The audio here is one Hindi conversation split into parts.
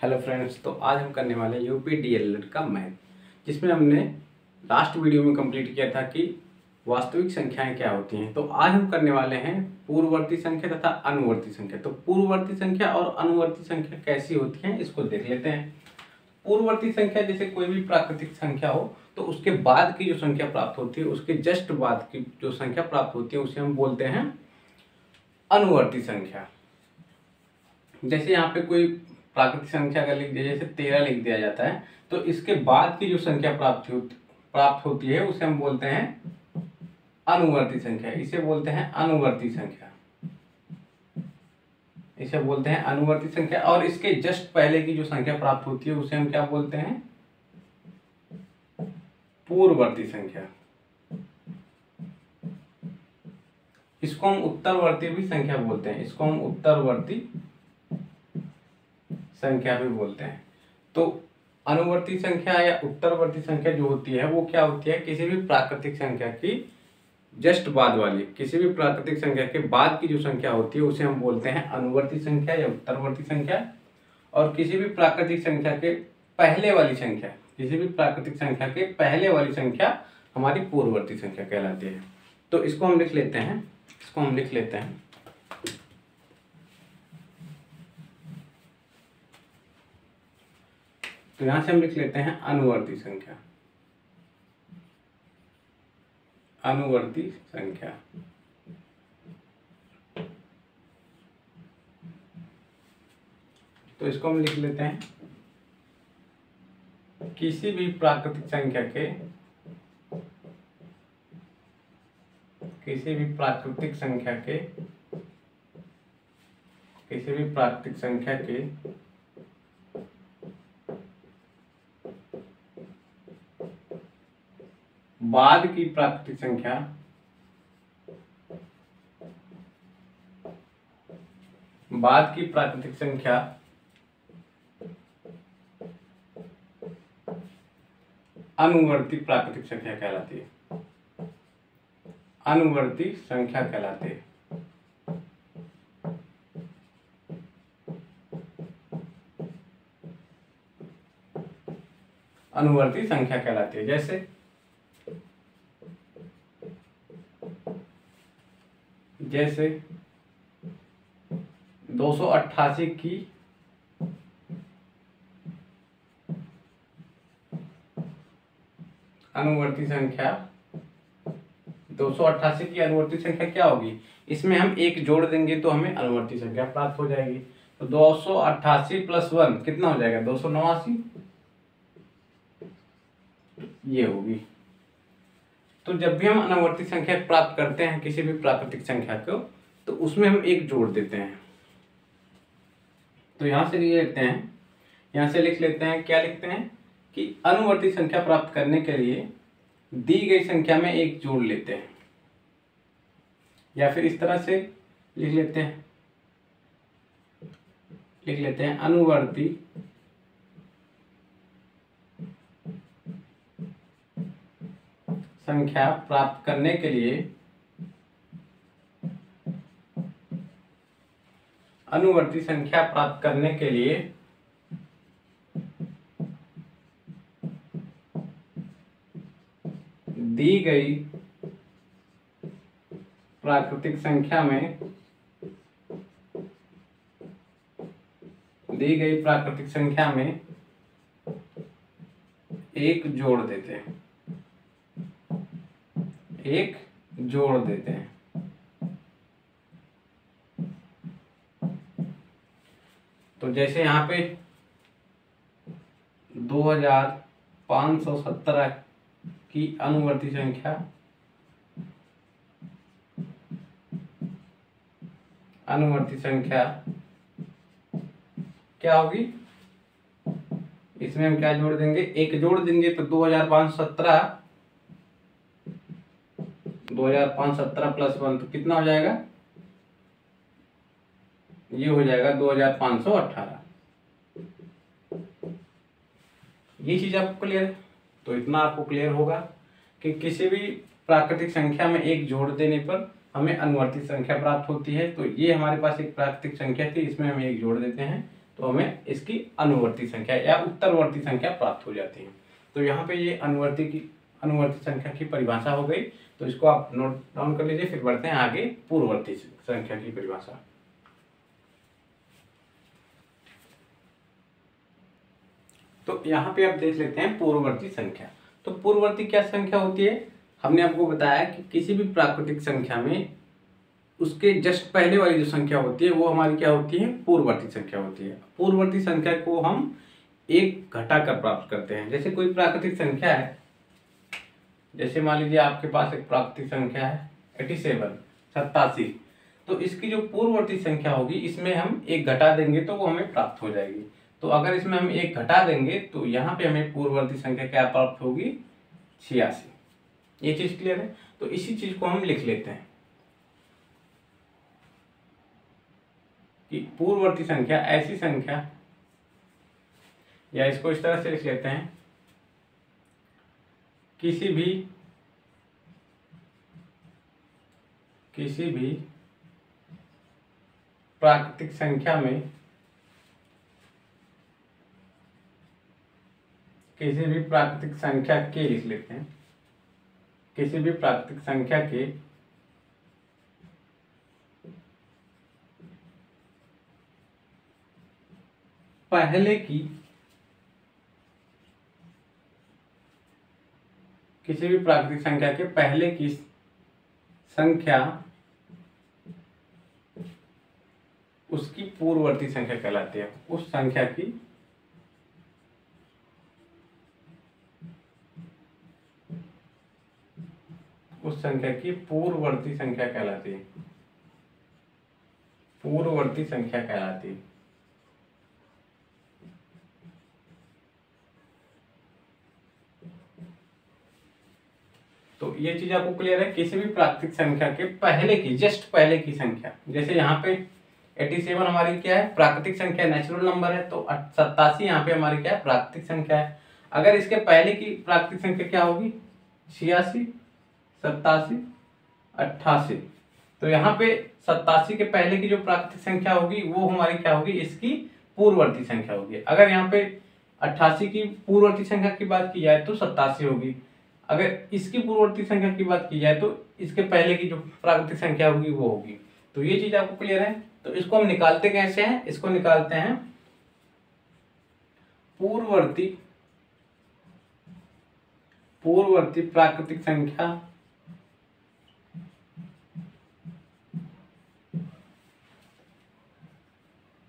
हेलो फ्रेंड्स, तो आज हम करने वाले हैं यूपी डीएलएड का मैथ, जिसमें हमने लास्ट वीडियो में कंप्लीट किया था कि वास्तविक संख्याएं क्या होती हैं। तो आज हम करने वाले हैं पूर्ववर्ती संख्या तथा अनुवर्ती संख्या। तो पूर्ववर्ती संख्या और अनुवर्ती संख्या कैसी होती हैं इसको देख लेते हैं। पूर्ववर्ती संख्या जैसे कोई भी प्राकृतिक संख्या हो तो उसके बाद की जो संख्या प्राप्त होती है, उसके जस्ट बाद की जो संख्या प्राप्त होती है उसे हम बोलते हैं अनुवर्ती संख्या। जैसे यहाँ पे कोई प्राकृतिक संख्या का लिख दिया, जैसे 13 लिख दिया जाता है, तो इसके बाद की जो संख्या प्राप्त होती है उसे हम बोलते हैं अनुवर्ती संख्या। इसे बोलते हैं अनुवर्ती संख्या, इसे बोलते हैं अनुवर्ती संख्या। और इसके जस्ट पहले की जो संख्या प्राप्त होती है उसे हम क्या बोलते हैं? पूर्ववर्ती संख्या। इसको हम उत्तरवर्ती भी संख्या बोलते हैं, इसको हम उत्तरवर्ती संख्या भी बोलते हैं। तो अनुवर्ती संख्या या उत्तरवर्ती संख्या जो होती है वो क्या होती है? किसी भी प्राकृतिक संख्या की जस्ट बाद वाली, किसी भी प्राकृतिक संख्या के बाद की जो संख्या होती है उसे हम बोलते हैं अनुवर्ती संख्या या उत्तरवर्ती संख्या। और किसी भी प्राकृतिक संख्या के पहले वाली संख्या, किसी भी प्राकृतिक संख्या के पहले वाली संख्या हमारी पूर्ववर्ती संख्या कहलाती है। तो इसको हम लिख लेते हैं, इसको हम लिख लेते हैं। तो यहां से हम लिख लेते हैं अनुवर्ती संख्या, अनुवर्ती संख्या। तो इसको हम लिख लेते हैं किसी भी प्राकृतिक संख्या के, किसी भी प्राकृतिक संख्या के, किसी भी प्राकृतिक संख्या के बाद की प्राकृतिक संख्या, बाद की प्राकृतिक संख्या अनुवर्ती प्राकृतिक संख्या कहलाती है, अनुवर्ती संख्या कहलाती है। अनुवर्ती संख्या कहलाती है। जैसे 288 की अनुवर्ती संख्या, 288 की अनुवर्ती संख्या क्या होगी? इसमें हम एक जोड़ देंगे तो हमें अनुवर्ती संख्या प्राप्त हो जाएगी। तो 288 + 1 कितना हो जाएगा? 289 ये होगी। तो जब भी हम अनुवर्ती संख्या प्राप्त करते हैं किसी भी प्राकृतिक संख्या को, तो उसमें हम एक जोड़ देते हैं। तो यहां से लिख लेते हैं, यहां से लिख लेते हैं, क्या लिखते हैं कि अनुवर्ती संख्या प्राप्त करने के लिए दी गई संख्या में एक जोड़ लेते हैं। या फिर इस तरह से लिख लेते हैं, अनुवर्ती संख्या प्राप्त करने के लिए, अनुवर्ती संख्या प्राप्त करने के लिए दी गई प्राकृतिक संख्या में, दी गई प्राकृतिक संख्या में एक जोड़ देते हैं, एक जोड़ देते हैं। तो जैसे यहाँ पे 2517 की अनुवर्ती संख्या, अनुवर्ती संख्या क्या होगी? इसमें हम क्या जोड़ देंगे? एक जोड़ देंगे तो 2517 + 1 तो कितना हो जाएगा? ये हो जाएगा 2518। ये चीज आपको क्लियर है? तो इतना आपको क्लियर होगा कि किसी भी प्राकृतिक संख्या में एक जोड़ देने पर हमें अनुवर्ती संख्या प्राप्त होती है। तो ये हमारे पास एक प्राकृतिक संख्या थी, इसमें हम एक जोड़ देते हैं तो हमें इसकी अनुवर्ती संख्या या उत्तरवर्ती संख्या प्राप्त हो जाती है। तो यहाँ पे ये अनुवर्ती संख्या की परिभाषा हो गई। तो इसको आप नोट डाउन कर लीजिए। फिर बढ़ते हैं आगे पूर्ववर्ती संख्या की परिभाषा। तो यहाँ पे आप देख लेते हैं पूर्ववर्ती संख्या। तो पूर्ववर्ती क्या संख्या होती है? हमने आपको बताया कि किसी भी प्राकृतिक संख्या में उसके जस्ट पहले वाली जो संख्या होती है वो हमारी क्या होती है? पूर्ववर्ती संख्या होती है। पूर्ववर्ती संख्या को हम एक घटाकर प्राप्त करते हैं। जैसे कोई प्राकृतिक संख्या है, जैसे मान लीजिए आपके पास एक प्राकृतिक संख्या है 87, तो इसकी जो पूर्ववर्ती संख्या होगी इसमें हम एक घटा देंगे तो वो हमें प्राप्त हो जाएगी। तो अगर इसमें हम एक घटा देंगे तो यहाँ पे हमें पूर्ववर्ती संख्या क्या प्राप्त होगी? 86। ये चीज क्लियर है? तो इसी चीज को हम लिख लेते हैं कि पूर्ववर्ती संख्या ऐसी संख्या, या इसको इस तरह से लिख लेते हैं, किसी भी प्राकृतिक संख्या में किसी भी प्राकृतिक संख्या के लिख लेते हैं, किसी भी प्राकृतिक संख्या के पहले की, किसी भी प्राकृतिक संख्या के पहले की संख्या उसकी पूर्ववर्ती संख्या कहलाती है। उस संख्या की पूर्ववर्ती संख्या कहलाती है। पूर्ववर्ती संख्या कहलाती है। तो ये चीज आपको क्लियर है? किसी भी प्राकृतिक संख्या के पहले की, जस्ट पहले की संख्या, जैसे यहाँ पे 87 हमारी क्या है? प्राकृतिक संख्या, नेचुरल नंबर है। तो 87 यहाँ पे हमारी क्या है? प्राकृतिक संख्या है। अगर इसके पहले की प्राकृतिक संख्या क्या होगी? 86, 87, 88। तो यहाँ पे 87 के पहले की जो प्राकृतिक संख्या होगी वो हमारी क्या होगी? इसकी पूर्ववर्ती संख्या होगी। अगर यहाँ पे 88 की पूर्ववर्ती संख्या की बात की जाए तो 87 होगी। अगर इसकी पूर्ववर्ती संख्या की बात की जाए तो इसके पहले की जो प्राकृतिक संख्या होगी वो होगी। तो ये चीज आपको क्लियर है? तो इसको हम निकालते कैसे हैं? इसको निकालते हैं पूर्ववर्ती प्राकृतिक संख्या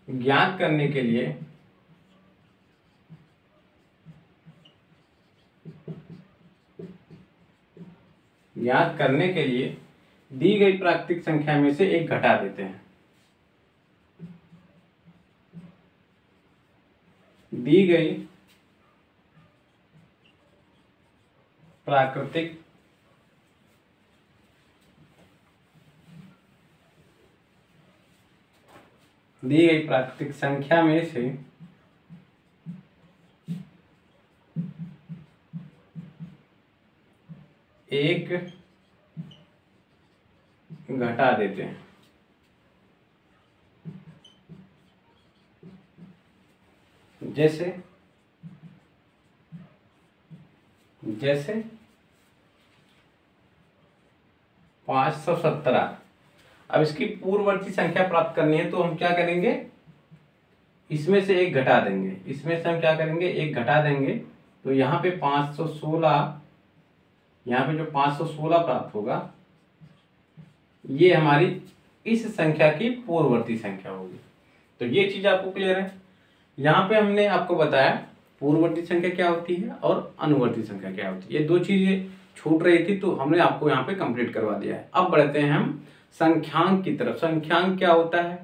ज्ञात करने के लिए दी गई प्राकृतिक संख्या में से एक घटा देते हैं। दी गई प्राकृतिक संख्या में से एक घटा देते हैं। जैसे 517। अब इसकी पूर्ववर्ती संख्या प्राप्त करनी है तो हम क्या करेंगे? इसमें से एक घटा देंगे। इसमें से हम क्या करेंगे? एक घटा देंगे। तो यहाँ पे 516, यहाँ पे जो 516 प्राप्त होगा ये हमारी इस संख्या की पूर्ववर्ती संख्या होगी। तो ये चीज आपको क्लियर है? यहाँ पे हमने आपको बताया पूर्ववर्ती संख्या क्या होती है और अनुवर्ती संख्या क्या होती है। ये दो चीजें छूट रही थी तो हमने आपको यहाँ पे कंप्लीट करवा दिया है। अब बढ़ते हैं हम संख्यांक की तरफ। संख्यांक क्या होता है,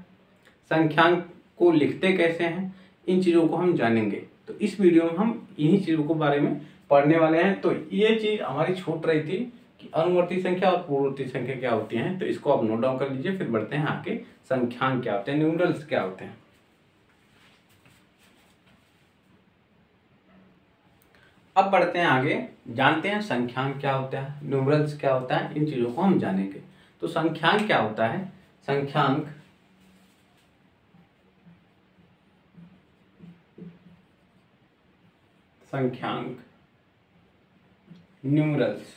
संख्यांक को लिखते कैसे हैं, इन चीजों को हम जानेंगे। तो इस वीडियो में हम इन्हीं चीजों के बारे में पढ़ने वाले हैं। तो ये चीज हमारी छूट रही थी कि अनुवर्ती संख्या और पूर्ववर्ती संख्या क्या होती हैं। तो इसको आप नोट डाउन कर लीजिए। फिर बढ़ते हैं आगे संख्यांक क्या होते हैं, न्यूमरल्स क्या होते हैं। अब बढ़ते हैं आगे, जानते हैं संख्यांक क्या होता है, न्यूमरल्स क्या होता है, इन चीजों को हम जानेंगे। तो संख्यांक क्या होता है? संख्यांक संख्यांक, न्यूमरल्स।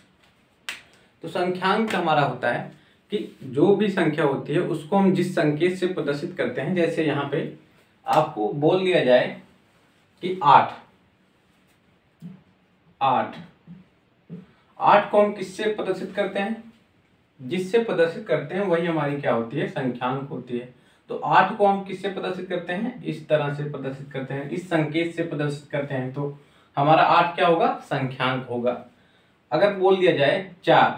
तो संख्यांक हमारा होता है कि जो भी संख्या होती है उसको हम जिस संकेत से प्रदर्शित करते हैं, जैसे यहाँ पे आपको बोल दिया जाए कि 8 को हम किससे प्रदर्शित करते हैं, जिससे प्रदर्शित करते हैं वही हमारी क्या होती है, संख्यांक होती है। तो 8 को हम किससे प्रदर्शित करते हैं, इस तरह से प्रदर्शित करते हैं, इस संकेत से प्रदर्शित करते हैं, तो हमारा 8 क्या होगा, संख्यांक होगा। अगर बोल दिया जाए 4,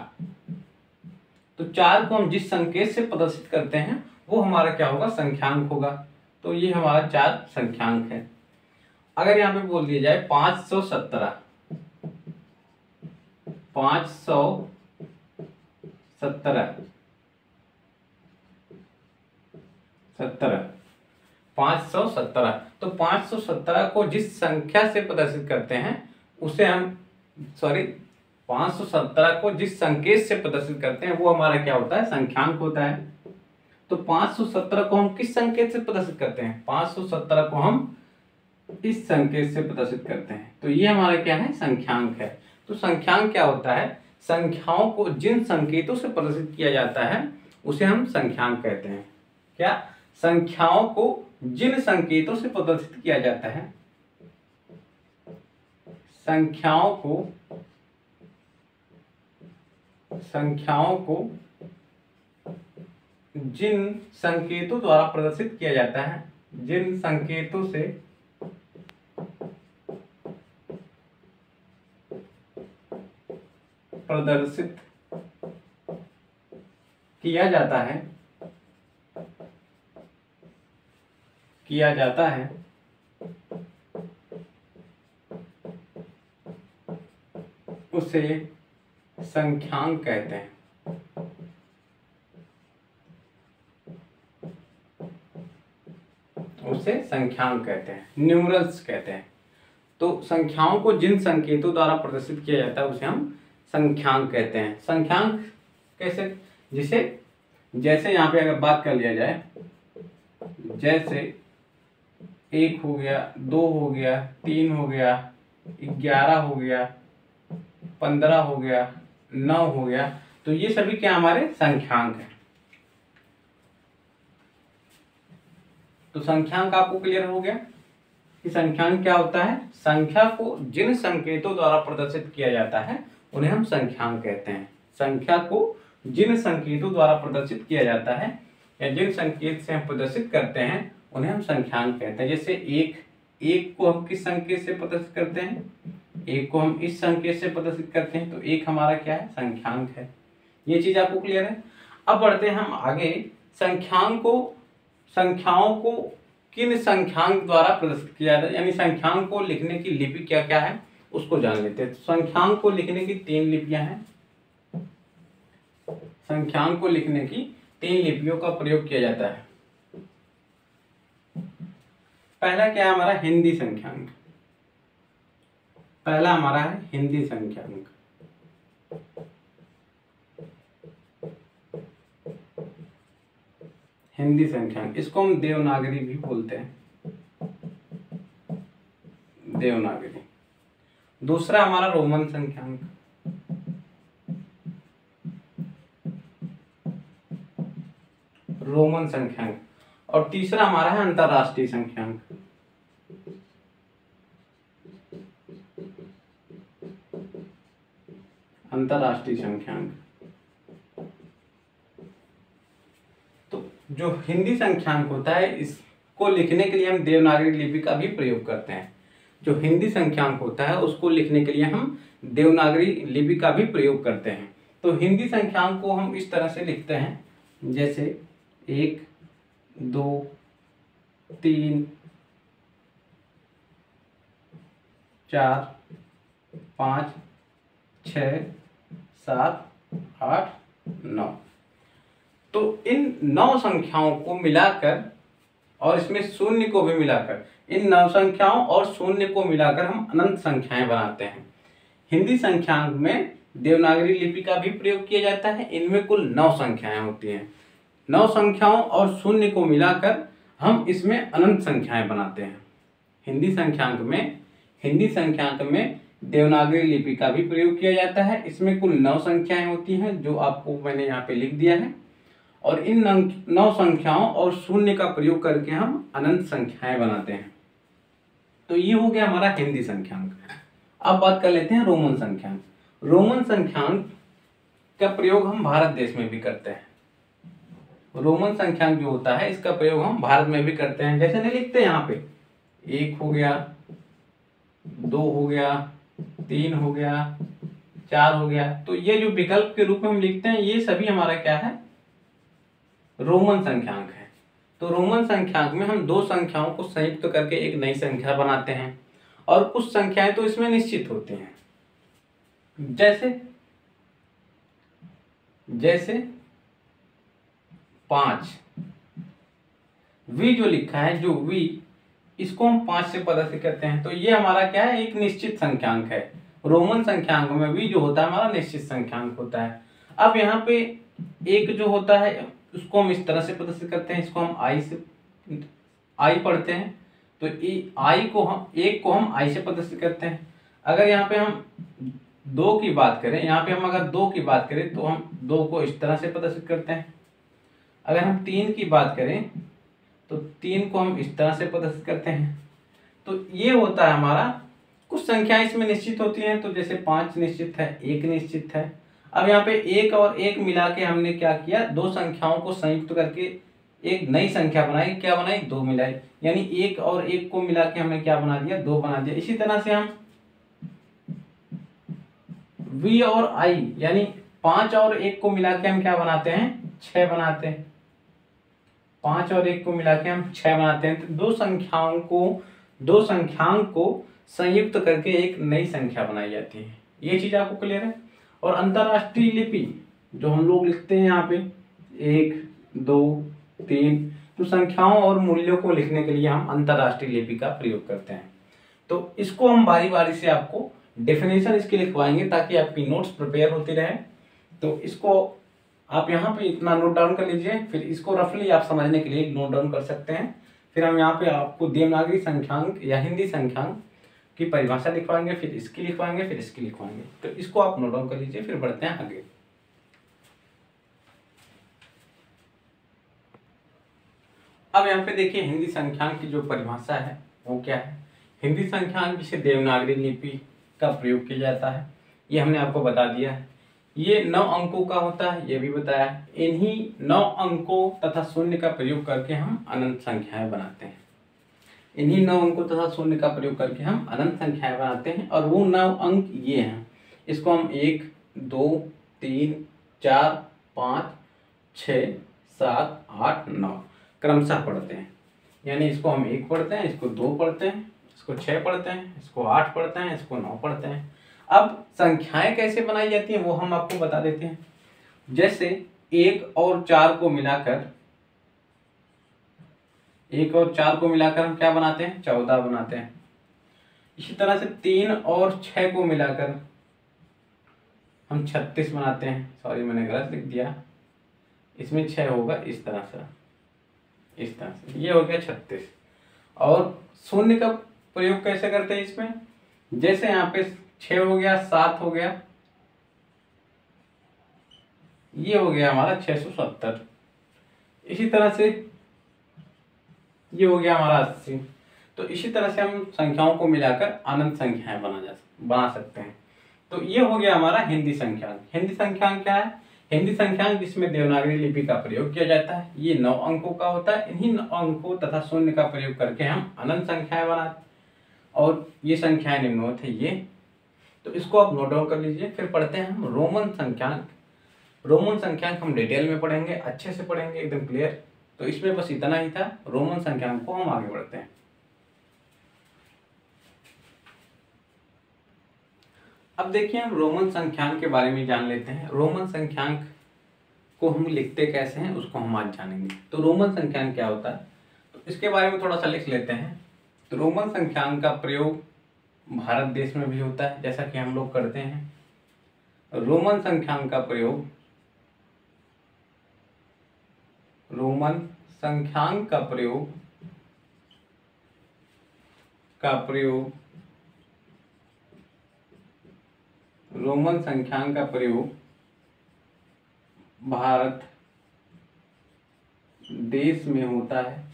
तो 4 को हम जिस संकेत से प्रदर्शित करते हैं वो हमारा क्या होगा, संख्यांक होगा। तो ये हमारा 4 संख्यांक है। अगर यहाँ पे बोल दिया जाए 517, 517 तो 517 को जिस संख्या से प्रदर्शित करते हैं उसे हम 517 को जिस संकेत से प्रदर्शित करते हैं वो हमारा क्या होता है, संख्यांक होता है। तो 517 को हम किस संकेत से प्रदर्शित करते हैं, 517 को हम इस संकेत से प्रदर्शित करते हैं, तो ये हमारा क्या है, संख्यांक है। तो संख्यांक क्या होता है, संख्याओं को जिन संकेतों से प्रदर्शित किया जाता है उसे हम संख्यांक कहते हैं। क्या, संख्याओं को जिन संकेतों से प्रदर्शित किया जाता है, संख्याओं को जिन संकेतों द्वारा प्रदर्शित किया जाता है, जिन संकेतों से प्रदर्शित किया जाता है उसे संख्यांक कहते हैं। उसे संख्यांक कहते हैं, न्यूमरल्स कहते हैं। तो संख्याओं को जिन संकेतों द्वारा प्रदर्शित किया जाता है उसे हम संख्यांक कहते हैं। संख्यांक कैसे, जैसे यहाँ पे अगर बात कर लिया जाए, जैसे 1 हो गया, 2 हो गया, 3 हो गया, 11 हो गया, 15 हो गया, 9 हो गया, तो ये सभी क्या हमारे संख्यांक हैं। तो संख्यांक आपको क्लियर हो गया कि संख्यांक क्या होता है, संख्या को जिन संकेतों द्वारा प्रदर्शित किया जाता है उन्हें हम संख्यांक कहते हैं। संख्या को जिन संकेतों द्वारा प्रदर्शित किया जाता है या जिन संकेत से हम प्रदर्शित करते हैं उन्हें हम संख्यांक कहते हैं। जैसे 1 को हम किस संकेत से प्रदर्शित करते हैं, 1 को हम इस संकेत से प्रदर्शित करते हैं, तो 1 हमारा क्या है, संख्यांक है। ये चीज आपको क्लियर है। अब बढ़ते हैं हम आगे, संख्याओं को किन संख्यांक द्वारा प्रदर्शित किया जाता है, यानी संख्यांक को लिखने की लिपि क्या क्या है उसको जान लेते हैं। संख्यांक को लिखने की 3 लिपियां हैं। संख्यांक को लिखने की 3 लिपियों का प्रयोग किया जाता है। पहला क्या है हमारा, हिंदी संख्यांक। पहला हमारा है हिंदी संख्यांक। हिंदी संख्यांक, इसको हम देवनागरी भी बोलते हैं, देवनागरी। दूसरा हमारा रोमन संख्यांक, रोमन संख्यांक। और तीसरा हमारा है अंतरराष्ट्रीय संख्यांक। अंतरराष्ट्रीय संख्यांक। तो जो हिंदी संख्यांक होता है इसको लिखने के लिए हम देवनागरी लिपि का भी प्रयोग करते हैं। जो हिंदी संख्यांक होता है उसको लिखने के लिए हम देवनागरी लिपि का भी प्रयोग करते हैं। तो हिंदी संख्यांक को हम इस तरह से लिखते हैं, जैसे 1 2 3 4 5 6 7 8 9। तो इन 9 संख्याओं को मिलाकर और इसमें शून्य को भी मिलाकर, इन 9 संख्याओं और शून्य को मिलाकर हम अनंत संख्याएं बनाते हैं। हिंदी संख्यांक में देवनागरी लिपि का भी प्रयोग किया जाता है। इनमें कुल 9 संख्याएं होती हैं। 9 संख्याओं और शून्य को मिलाकर हम इसमें अनंत संख्याएं बनाते हैं। हिंदी संख्यांक में हिंदी संख्यांक में देवनागरी लिपि का भी प्रयोग किया जाता है। इसमें कुल 9 संख्याएं होती हैं जो आपको मैंने यहाँ पे लिख दिया है, और इन 9 संख्याओं और शून्य का प्रयोग करके हम अनंत संख्याएं बनाते हैं। तो ये हो गया हमारा हिंदी संख्यांक। अब बात कर लेते हैं रोमन संख्यांक। रोमन संख्यांक का प्रयोग हम भारत देश में भी करते हैं। रोमन संख्यांक जो होता है इसका प्रयोग हम भारत में भी करते हैं। जैसे नहीं लिखते यहाँ पे 1 हो गया, 2 हो गया, 3 हो गया, 4 हो गया, तो ये जो विकल्प के रूप में हम लिखते हैं ये सभी हमारा क्या है, रोमन संख्यांक है। तो रोमन संख्यांक में हम 2 संख्याओं को संयुक्त करके एक नई संख्या बनाते हैं, और कुछ संख्याएं तो इसमें निश्चित होती हैं। जैसे 5, वी जो लिखा है, जो वी, इसको हम 5 से प्रदर्शित करते हैं, तो ये हमारा क्या है, एक निश्चित संख्यांक है। रोमन संख्यांक में वी जो होता है हमारा निश्चित संख्यांक होता है। अब यहाँ पे एक जो होता है उसको हम इस तरह से प्रदर्शित करते हैं, इसको हम आई पढ़ते हैं, तो आई को हम, एक को हम आई से प्रदर्शित करते हैं। अगर यहाँ पे हम 2 की बात करें, यहाँ पे हम अगर 2 की बात करें तो हम 2 को इस तरह से प्रदर्शित करते हैं। अगर हम 3 की बात करें तो 3 को हम इस तरह से प्रदर्शित करते हैं। तो ये होता है हमारा, कुछ संख्याएं इसमें निश्चित होती हैं, तो जैसे 5 निश्चित है, 1 निश्चित है। अब यहाँ पे 1 और 1 मिला के हमने क्या किया, 2 संख्याओं को संयुक्त करके एक नई संख्या बनाई। क्या बनाई, 2 मिलाई, यानी 1 और 1 को मिला के हमने क्या बना दिया, 2 बना दिया। इसी तरह से हम v और i यानी 5 और 1 को मिला के हम क्या बनाते हैं, 6 बनाते हैं। 5 और 1 को मिला के हम 6 बनाते हैं। तो 2 संख्यांक को संयुक्त करके एक नई संख्या बनाई जाती है। ये चीज आपको क्लियर है। और अंतरराष्ट्रीय लिपि जो हम लोग लिखते हैं यहाँ पे 1, 2, 3, तो संख्याओं और मूल्यों को लिखने के लिए हम अंतरराष्ट्रीय लिपि का प्रयोग करते हैं। तो इसको हम बारी बारी से आपको डेफिनेशन इसकी लिखवाएंगे ताकि आपकी नोट्स प्रिपेयर होती रहे। तो इसको आप यहाँ पे इतना नोट डाउन कर लीजिए, फिर इसको रफली आप समझने के लिए नोट डाउन कर सकते हैं। फिर हम यहाँ पे आपको देवनागरी संख्यांक या हिंदी संख्यांक की परिभाषा लिखवाएंगे, फिर इसकी लिखवाएंगे, फिर इसकी लिखवाएंगे। तो इसको आप नोट डाउन कर लीजिए, फिर बढ़ते हैं आगे। अब यहाँ पे देखिए हिंदी संख्यांक की जो परिभाषा है वो क्या है। हिंदी संख्यांक जिसे देवनागरी लिपि का प्रयोग किया जाता है, ये हमने आपको बता दिया है। ये 9 अंकों का होता है, ये भी बताया है। इन्हीं 9 अंकों तथा शून्य का प्रयोग करके हम अनंत संख्याएं बनाते हैं। इन्हीं 9 अंकों तथा शून्य का प्रयोग करके हम अनंत संख्याएं बनाते हैं, और वो 9 अंक ये हैं। इसको हम 1, 2, 3, 4, 5, 6, 7, 8, 9 क्रमशः पढ़ते हैं। यानी इसको हम 1 पढ़ते हैं, इसको 2 पढ़ते हैं, इसको 6 पढ़ते हैं, इसको 8 पढ़ते हैं, इसको 9 पढ़ते हैं। अब संख्याएं कैसे बनाई जाती हैं वो हम आपको बता देते हैं। जैसे 1 और 4 को मिलाकर, 1 और 4 को मिलाकर हम क्या बनाते हैं, 14 बनाते हैं। इसी तरह से 3 और 6 को मिलाकर हम 36 बनाते हैं। सॉरी मैंने गलत लिख दिया, इसमें 6 होगा इस तरह से, इस तरह से, ये हो गया 36। और शून्य का प्रयोग कैसे करते हैं इसमें, जैसे यहाँ पे 6 हो गया, 7 हो गया, ये हो गया हमारा 670। इसी तरह से ये हो गया हमारा 80। तो इसी तरह से हम संख्याओं को मिलाकर अनंत संख्याएं बना सकते हैं। तो ये हो गया हमारा हिंदी संख्यांक। हिंदी संख्यांक क्या है, हिंदी संख्यांक जिसमें देवनागरी लिपि का प्रयोग किया जाता है। ये 9 अंकों का होता है। इन्हीं 9 अंकों तथा शून्य का प्रयोग करके हम अनंत संख्याएं बनाते हैं, और ये संख्याएं निम्नवत है ये। तो इसको आप नोट डाउन कर लीजिए। फिर पढ़ते हैं हम रोमन संख्यांक। रोमन संख्यांक हम डिटेल में पढ़ेंगे, अच्छे से पढ़ेंगे, एकदम क्लियर। तो इसमें बस इतना ही था। रोमन संख्यांक को हम आगे बढ़ते हैं। अब देखिए हम रोमन संख्यांक के बारे में जान लेते हैं। रोमन संख्यांक को हम लिखते कैसे हैं उसको हम आज जानेंगे। तो रोमन संख्यांक क्या होता है, तो इसके बारे में थोड़ा सा लिख लेते हैं। तो रोमन संख्यांक का प्रयोग भारत देश में भी होता है, जैसा कि हम लोग करते हैं। रोमन संख्यांक का प्रयोग, रोमन संख्यांक का प्रयोग रोमन संख्यांक का प्रयोग भारत देश में होता है।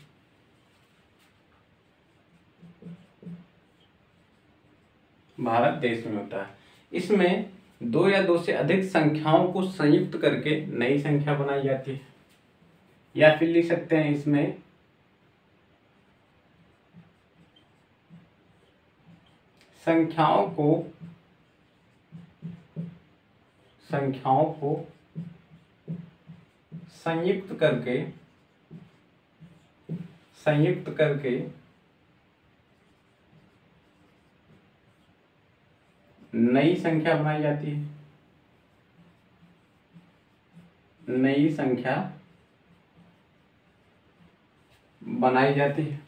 भारत देश में होता है। इसमें दो या दो से अधिक संख्याओं को संयुक्त करके नई संख्या बनाई जाती है, या फिर लिख सकते हैं इसमें संख्याओं को संयुक्त करके नई संख्या बनाई जाती है। नई संख्या बनाई जाती है।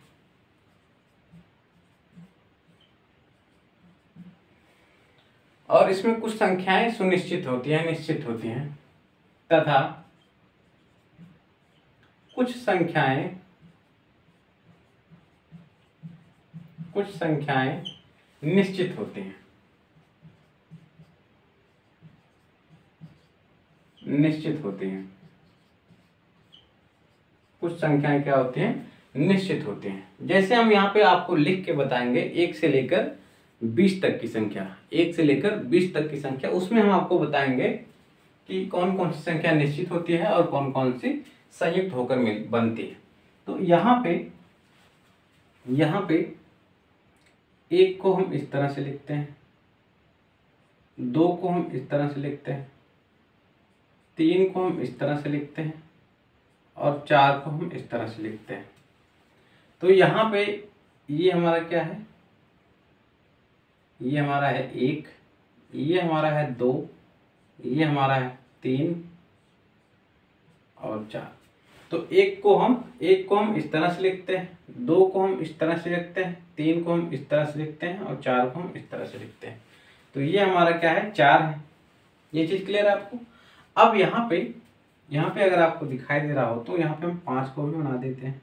और इसमें कुछ संख्याएं सुनिश्चित होती हैं, निश्चित होती हैं, तथा कुछ संख्याएं निश्चित होती हैं। कुछ संख्याएं क्या होती हैं? निश्चित होती हैं। जैसे हम यहाँ पे आपको लिख के बताएंगे 1 से लेकर 20 तक की संख्या, 1 से लेकर 20 तक की संख्या, उसमें हम आपको बताएंगे कि कौन कौन सी संख्या निश्चित होती है और कौन कौन सी संयुक्त होकर बनती है। तो यहाँ पे 1 को हम इस तरह से लिखते हैं, 2 को हम इस तरह से लिखते हैं, 3 को हम इस तरह से लिखते हैं और 4 को हम इस तरह से लिखते हैं। तो यहाँ पे ये हमारा क्या है? ये हमारा है 1, ये हमारा है 2, ये हमारा है 3 और 4। तो 1 को हम इस तरह से लिखते हैं, 2 को हम इस तरह से लिखते हैं, 3 को हम इस तरह से लिखते हैं और 4 को हम इस तरह से लिखते हैं। तो ये हमारा क्या है? 4 है। ये चीज़ क्लियर है आपको? अब यहाँ पे अगर आपको दिखाई दे रहा हो तो यहाँ पे हम 5 को भी बना देते हैं।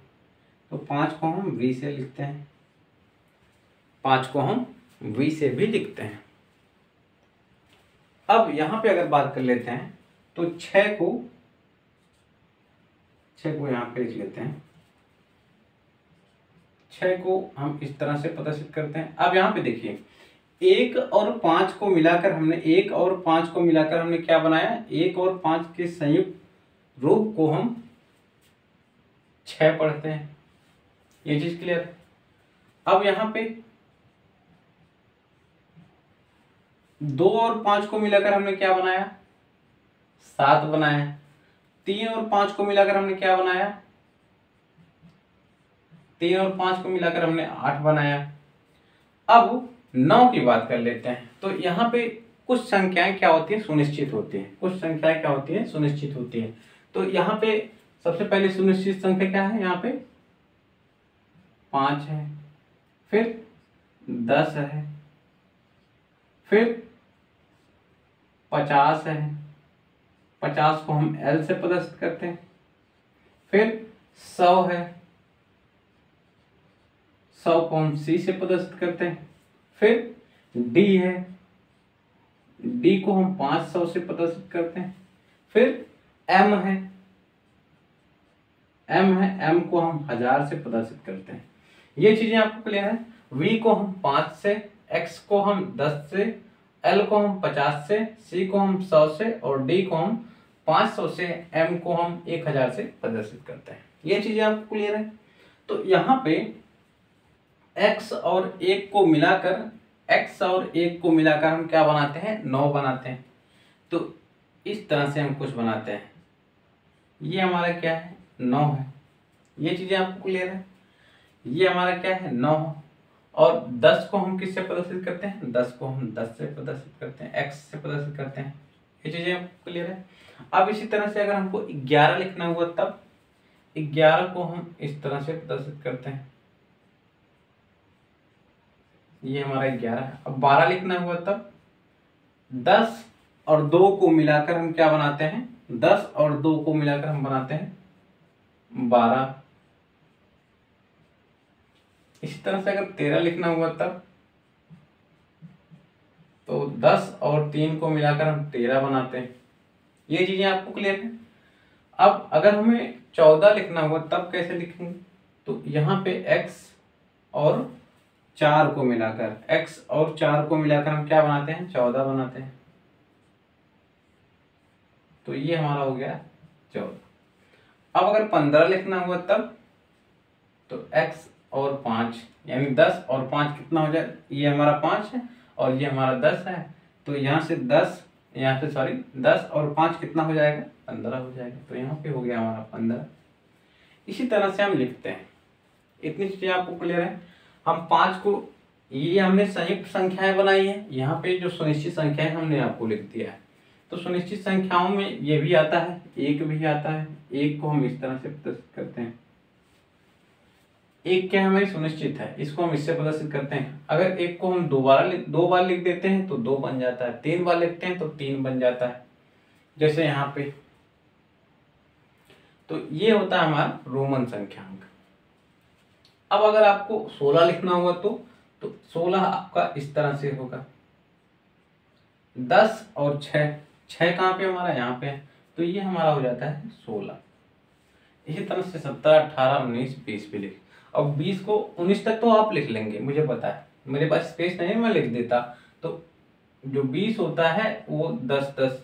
तो 5 को हम V से लिखते हैं, 5 को हम V से भी लिखते हैं। अब यहाँ पे अगर बात कर लेते हैं तो 6 को यहाँ पे लिख लेते हैं। 6 को हम इस तरह से प्रदर्शित करते हैं। अब यहाँ पे देखिए 1 और 5 को मिलाकर हमने क्या बनाया? 1 और 5 के संयुक्त रूप को हम 6 पढ़ते हैं। ये चीज क्लियर है? अब यहाँ पे 2 और 5 को मिलाकर हमने क्या बनाया? 7 बनाया। 3 और 5 को मिलाकर हमने क्या बनाया? 3 और 5 को मिलाकर हमने 8 बनाया। अब 9 की बात कर लेते हैं। तो यहाँ पे कुछ संख्याएं क्या होती हैं? सुनिश्चित होती हैं। कुछ संख्याएं क्या होती हैं? सुनिश्चित होती हैं। तो यहाँ पे सबसे पहले सुनिश्चित संख्या क्या है? यहाँ पे 5 है, फिर 10 है, फिर 50 है, 50 को हम L से प्रदर्शित करते हैं, फिर 100 है, 100 को हम C से प्रदर्शित करते हैं, फिर D है, D को हम 500 से प्रदर्शित करते हैं, फिर M है, M को हम 1000 से प्रदर्शित करते हैं। ये चीजें आपको क्लियर है? V को हम 5 से, X को हम 10 से, L को हम 50 से, C को हम 100 से और D को हम 500 से, M को हम 1000 से प्रदर्शित करते हैं। ये चीजें आपको क्लियर है? तो यहाँ पे X और 1 को मिलाकर हम क्या बनाते हैं? 9 बनाते हैं। तो इस तरह से हम कुछ बनाते हैं। ये हमारा क्या है? 9 है। ये चीजें आपको क्लियर है? ये हमारा क्या है? 9। और 10 को हम किससे प्रदर्शित करते हैं? 10 को हम 10 से प्रदर्शित करते हैं, X से प्रदर्शित करते हैं। ये चीजें आपको क्लियर है? अब इसी तरह से अगर हमको 11 लिखना हुआ तब 11 को हम इस तरह से प्रदर्शित करते हैं। ये हमारा 11 है। अब 12 लिखना हुआ तब 10 और 2 को मिलाकर हम क्या बनाते हैं? 10 और 2 को मिलाकर हम बनाते हैं 12। इसी तरह से अगर 13 लिखना हुआ तब तो 10 और 3 को मिलाकर हम 13 बनाते हैं। ये चीजें आपको क्लियर है। अब अगर हमें 14 लिखना हुआ तब कैसे लिखेंगे, तो यहाँ पे x और 4 को मिलाकर, x और 4 को मिलाकर हम क्या बनाते हैं, 14 बनाते हैं। तो ये हमारा हो गया 14। अब अगर 15 लिखना हुआ तब, तो x और 5 यानी 10 और 5 कितना हो जाए, ये हमारा 5 है और ये हमारा 10 है। तो यहाँ से 10, यहाँ से सॉरी 10 और 5 कितना हो जाएगा, 15 हो जाएगा। तो यहाँ पे हो गया हमारा 15। इसी तरह से हम लिखते हैं। इतनी चीजें आपको क्लियर है। हम 5 को, ये हमने संयुक्त संख्याएं बनाई है, यहाँ पे जो सुनिश्चित संख्याएं हमने आपको लिख दिया है। तो सुनिश्चित संख्याओं में ये भी आता है, एक भी आता है। एक को हम इस तरह से प्रदर्शित करते हैं। एक क्या हमारी सुनिश्चित है, इसको हम इससे प्रदर्शित करते हैं। अगर एक को हम दो बार लिख देते हैं तो 2 बन जाता है, 3 बार लिखते हैं तो 3 बन जाता है, जैसे यहाँ पे। तो ये होता है हमारा रोमन संख्यांक। अब अगर आपको 16 लिखना होगा तो 16 आपका इस तरह से होगा। 10 और 6, 6 कहाँ पे हमारा, यहाँ पे है, तो ये हमारा हो जाता है 16। इसी तरह से 17, 18, 19, 20 भी लिख। अब 20 को 19 तक तो आप लिख लेंगे, मुझे पता है, मेरे पास स्पेस नहीं है, मैं लिख देता। तो जो 20 होता है वो 10, 10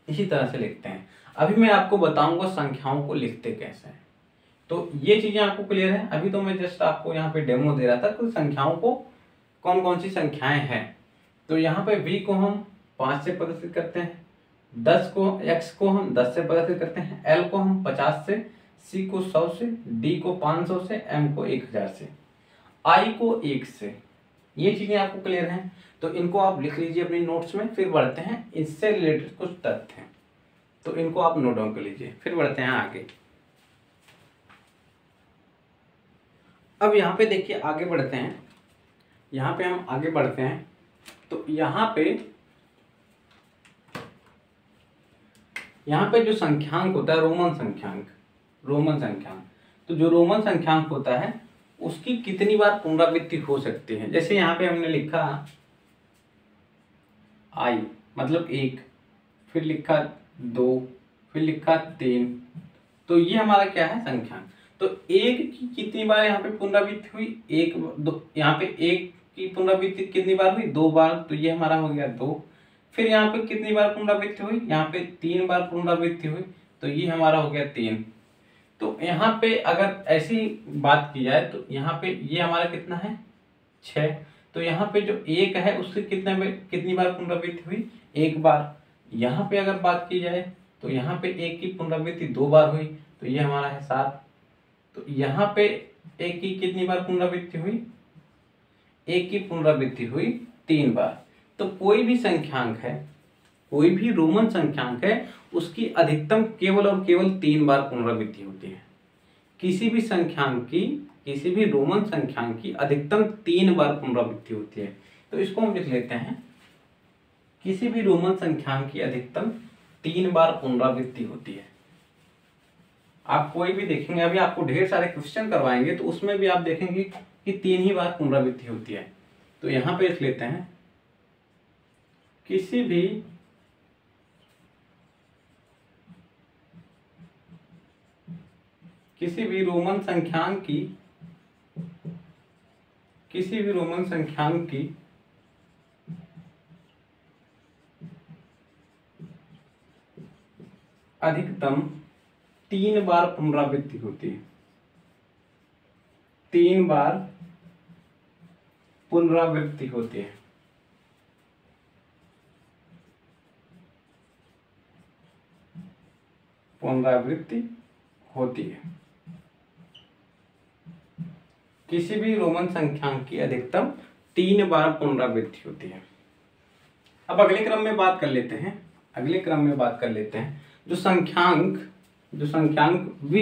इसी तरह से लिखते हैं। अभी मैं आपको बताऊंगा संख्याओं को लिखते कैसे हैं। तो ये चीजें आपको क्लियर है। अभी तो मैं जस्ट आपको यहाँ पे डेमो दे रहा था कि संख्याओं को कौन कौन सी संख्याएं हैं। तो यहाँ पे v को हम 5 से प्रदर्शित करते हैं, 10 को, x को हम 10 से प्रदर्शित करते हैं, l को हम 50 से, c को 100 से, d को 500 से, m को 1000 से, i को 1 से। ये चीजें आपको क्लियर हैं। तो इनको आप लिख लीजिए अपनी नोट्स में। फिर बढ़ते हैं इससे रिलेटेड कुछ तथ्य हैं, तो इनको आप नोट डाउन कर लीजिए। फिर बढ़ते हैं आगे। अब यहाँ पे देखिए, आगे बढ़ते हैं। यहाँ पे हम आगे बढ़ते हैं तो यहाँ पे जो संख्यांक होता है रोमन संख्यांक। तो जो रोमन संख्यांक होता है उसकी कितनी बार पुनरावृत्ति हो सकती है। जैसे यहाँ पे हमने लिखा i मतलब 1, फिर लिखा 2, फिर लिखा 3, तो ये हमारा क्या है, संख्यांक। तो 1 की कितनी बार यहाँ पे पुनरावृत्ति हुई, 1, 2, यहाँ पे 1 की पुनरावृत्ति कितनी बार हुई, 2 बार, तो ये हमारा हो गया 2। फिर यहाँ पे कितनी बार पुनरावृत्ति हुई, यहाँ पे 3 बार पुनरावृत्ति हुई, तो ये हमारा हो गया 3। तो यहाँ पे अगर ऐसी बात की जाए तो यहाँ पे ये हमारा कितना है, 6। तो यहाँ पे जो 1 है उससे कितनी बार पुनरावृत्ति हुई, 1 बार। यहाँ पे अगर बात की जाए तो यहाँ पे 1 की पुनरावृत्ति 2 बार हुई, तो ये हमारा है 7। तो यहाँ पे 1 की कितनी बार पुनरावृत्ति हुई, 1 की पुनरावृत्ति हुई 3 बार। तो कोई भी संख्यांक है, कोई भी रोमन संख्यांक है, उसकी अधिकतम केवल और केवल 3 बार पुनरावृत्ति होती है। किसी भी रोमन संख्यांक की अधिकतम 3 बार पुनरावृत्ति होती है। तो इसको हम लिख लेते हैं, किसी भी रोमन संख्यांक की अधिकतम 3 बार पुनरावृत्ति होती है। आप कोई भी देखेंगे, अभी आपको ढेर सारे क्वेश्चन करवाएंगे तो उसमें भी आप देखेंगे कि 3 ही बार पुनरावृत्ति होती है। तो यहाँ पे लिख लेते हैं, किसी भी रोमन संख्यांक की अधिकतम 3 बार पुनरावृत्ति होती है। 3 बार पुनरावृत्ति होती है। किसी भी रोमन संख्यांक की अधिकतम 3 बार पुनरावृत्ति होती है। अब अगले क्रम में बात कर लेते हैं, जो संख्यांक v,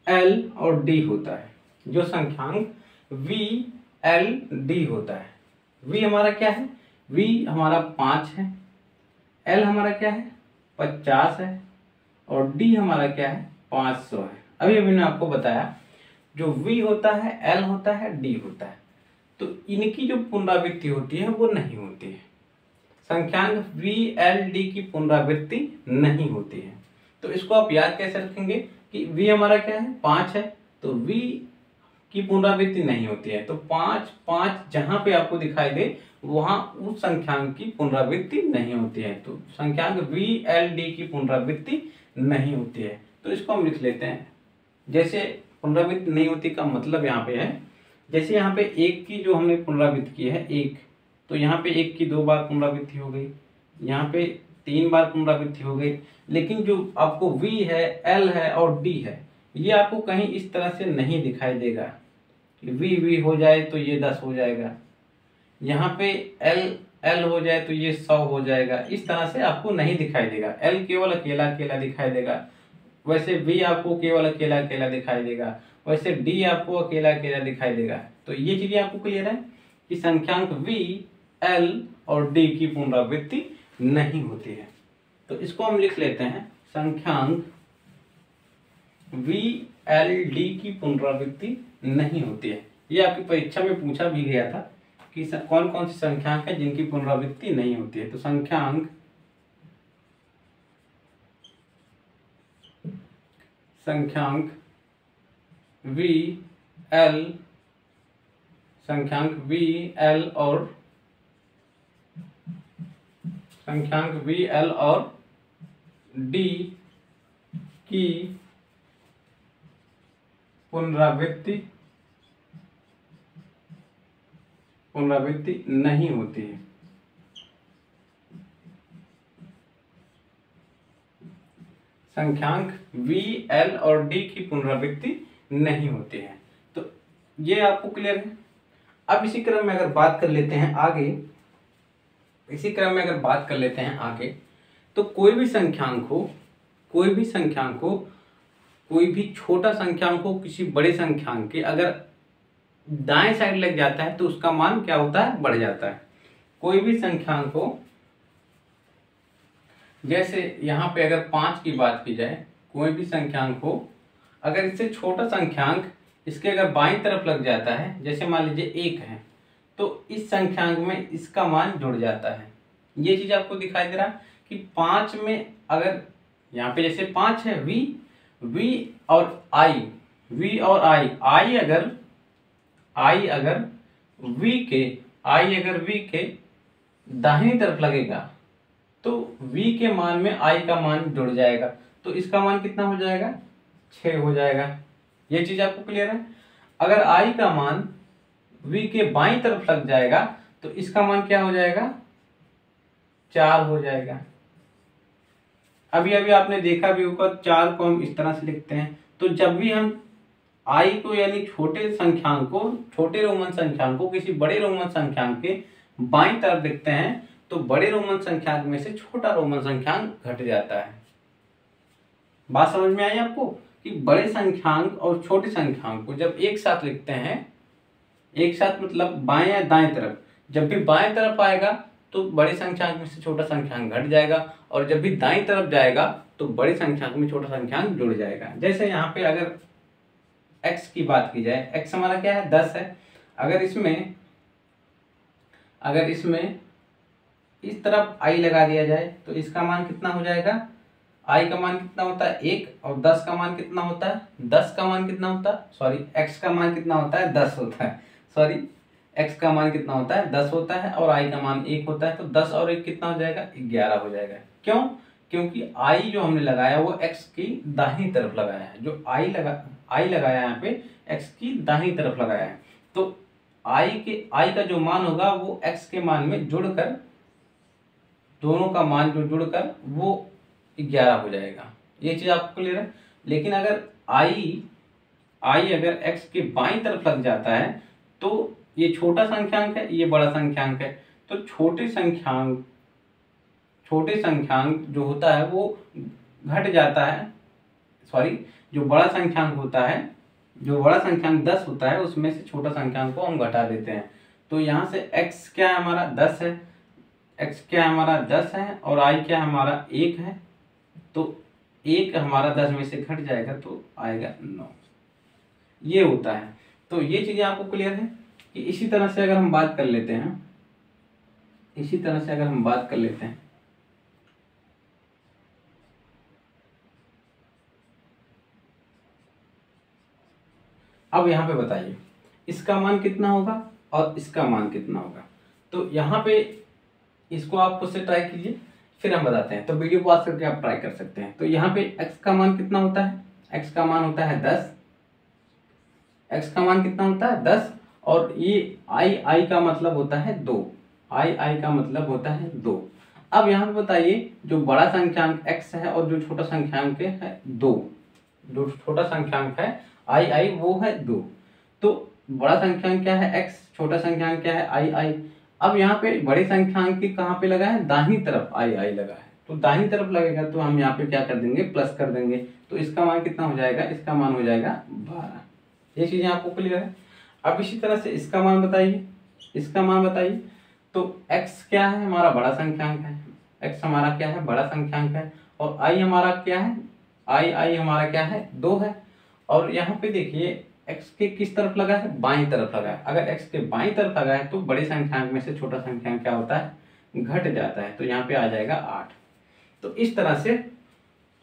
l और d होता है। जो संख्यांक v, l, d होता है। v हमारा क्या है, v हमारा 5 है, l हमारा क्या है 50 है, और d हमारा क्या है 500 है। अभी मैंने आपको बताया जो v होता है, l होता है, d होता है, तो इनकी जो पुनरावृत्ति होती है वो नहीं होती है। संख्यांक VLD की पुनरावृत्ति नहीं होती है। तो इसको आप याद कैसे रखेंगे कि V हमारा क्या है, 5 है, तो V की पुनरावृत्ति नहीं होती है। तो 5 5 जहां पे आपको दिखाई दे वहां उस संख्यांक की पुनरावृत्ति नहीं होती है। तो संख्यांक VLD की पुनरावृत्ति नहीं होती है। तो इसको हम लिख लेते हैं। जैसे पुनरावृत्ति नहीं होती का मतलब यहाँ पे है, जैसे यहाँ पे 1 की जो हमने पुनरावृत्ति की है 1, तो यहाँ पे 1 की 2 बार पुनरावृत्ति हो गई, यहाँ पे 3 बार पुनरावृत्ति हो गई। लेकिन जो आपको V है, L है और D है, ये आपको कहीं इस तरह से नहीं दिखाई देगा कि V हो जाए तो ये 10 हो जाएगा, यहाँ पे L हो जाए तो ये 100 हो जाएगा। इस तरह से आपको नहीं दिखाई देगा। L केवल अकेला अकेला दिखाई देगा, वैसे V आपको केवल अकेला अकेला दिखाई देगा, वैसे D आपको अकेला अकेला दिखाई देगा। तो ये चीजें आपको क्लियर है कि संख्यांक V, L और D की पुनरावृत्ति नहीं होती है। तो इसको हम लिख लेते हैं, संख्यांक VLD की पुनरावृत्ति नहीं होती है। ये आपकी परीक्षा में पूछा भी गया था कि कौन कौन सी संख्यांक है जिनकी पुनरावृत्ति नहीं होती है। तो संख्यांक VL और D की पुनरावृत्ति नहीं होती है। संख्यांक V, L और D की पुनरावृत्ति नहीं होती है। तो ये आपको क्लियर है। अब इसी क्रम में अगर बात कर लेते हैं आगे, तो कोई भी संख्यांक हो, कोई भी छोटा संख्यांक हो किसी बड़े संख्यांक के अगर दाएं साइड लग जाता है तो उसका मान क्या होता है, बढ़ जाता है। कोई भी संख्यांक हो, जैसे यहाँ पे अगर 5 की बात की जाए, कोई भी संख्यांक हो अगर इससे छोटा संख्यांक इसके अगर बाईं तरफ लग जाता है, जैसे मान लीजिए 1 है, तो इस संख्यांक में इसका मान जुड़ जाता है। ये चीज आपको दिखाई दे रहा है कि 5 में अगर यहाँ पे जैसे 5 है, V और I अगर V के दाहिनी तरफ लगेगा तो V के मान में I का मान जुड़ जाएगा, तो इसका मान कितना हो जाएगा, 6 हो जाएगा। ये चीज आपको क्लियर है। अगर I का मान V के बाईं तरफ लग जाएगा तो इसका मान क्या हो जाएगा, 4 हो जाएगा। अभी आपने देखा भी होगा 4 को हम इस तरह से लिखते हैं। तो जब भी हम I को यानी छोटे रोमन संख्यांक को किसी बड़े रोमन संख्यांक के बाईं तरफ लिखते हैं तो बड़े रोमन संख्यांक में से छोटा रोमन संख्यांक घट जाता है। बात समझ में आई आपको कि बड़े संख्यांक और छोटे संख्यांक को जब एक साथ लिखते हैं, एक साथ मतलब बाएं या दाएं तरफ, जब भी बाएं तरफ आएगा तो बड़े संख्यांक में से छोटा संख्यांक घट जाएगा, और जब भी दाईं तरफ जाएगा तो बड़े संख्यांक में छोटा संख्यांक जुड़ जाएगा। जैसे यहाँ पे अगर x की बात की जाए, x हमारा क्या है, 10 है। अगर इसमें इस तरफ i लगा दिया जाए तो इसका मान कितना हो जाएगा, i का मान कितना होता है 1, और 10 का मान कितना होता है, x का मान कितना होता है 10 होता है, x का मान कितना होता है 10 होता है और i का मान 1 होता है। तो 10 और 1 कितना हो जाएगा, 11 हो जाएगा। क्यों? क्योंकि i जो हमने लगाया वो x की दाहिनी तरफ लगाया है। जो i लगाया यहाँ पे x की दाहिनी तरफ लगाया है, तो i का जो मान होगा वो x के मान में जुड़कर, दोनों का मान जो जुड़कर वो 11 हो जाएगा। ये चीज आपको क्लियर है। लेकिन अगर i अगर x के बाईं तरफ लग जाता है तो ये छोटा संख्यांक है, ये बड़ा संख्यांक है, तो छोटे संख्यांक जो होता है वो घट जाता है। जो बड़ा संख्यांक होता है, जो बड़ा संख्यांक 10 होता है, उसमें से छोटा संख्यांक को हम घटा देते हैं। तो यहाँ से x क्या है हमारा 10 है, और i क्या हमारा 1 है, तो 1 हमारा 10 में से घट जाएगा तो आएगा 9। ये होता है। तो ये चीजें आपको क्लियर है कि इसी तरह से अगर हम बात कर लेते हैं इसी तरह से अगर हम बात कर लेते हैं, अब यहाँ पे बताइए इसका मान कितना होगा और इसका मान कितना होगा। तो यहाँ पे इसको आप खुद से ट्राई कीजिए, फिर हम बताते हैं। तो वीडियो पॉज करके आप ट्राई कर सकते हैं। तो यहाँ पे x का मान कितना होता है, x का मान होता है 10, x का मान कितना होता है 10, और ये i का मतलब होता है 2, i का मतलब होता है 2। अब यहाँ पे बताइए जो बड़ा संख्यांक x है और जो छोटा संख्यांक है 2, जो छोटा संख्यांक है i वो है 2। तो बड़ा संख्यांक क्या है x, छोटा संख्यांक क्या है i। अब यहाँ पे बड़े संख्यांक की कहाँ पे लगा है, दाहिनी तरफ i लगा है। तो दाहिनी तरफ लगेगा तो हम यहाँ पे क्या कर देंगे, प्लस कर देंगे। तो इसका मान कितना हो जाएगा, इसका मान हो जाएगा 12। ये चीजें आपको क्लियर है। अब इसी तरह से इसका मान बताइए, इसका मान बताइए। तो x क्या है, हमारा बड़ा संख्यांक है, x हमारा क्या है, बड़ा संख्यांक है, और i हमारा क्या है, i हमारा क्या है, 2 है। और यहाँ पे देखिए x के किस तरफ लगा है, बाईं तरफ लगा है। अगर x के बाईं तरफ लगा है तो बड़े संख्यांक में से छोटा संख्यांक क्या होता है, घट जाता है। तो यहाँ पे आ जाएगा 8। तो इस तरह से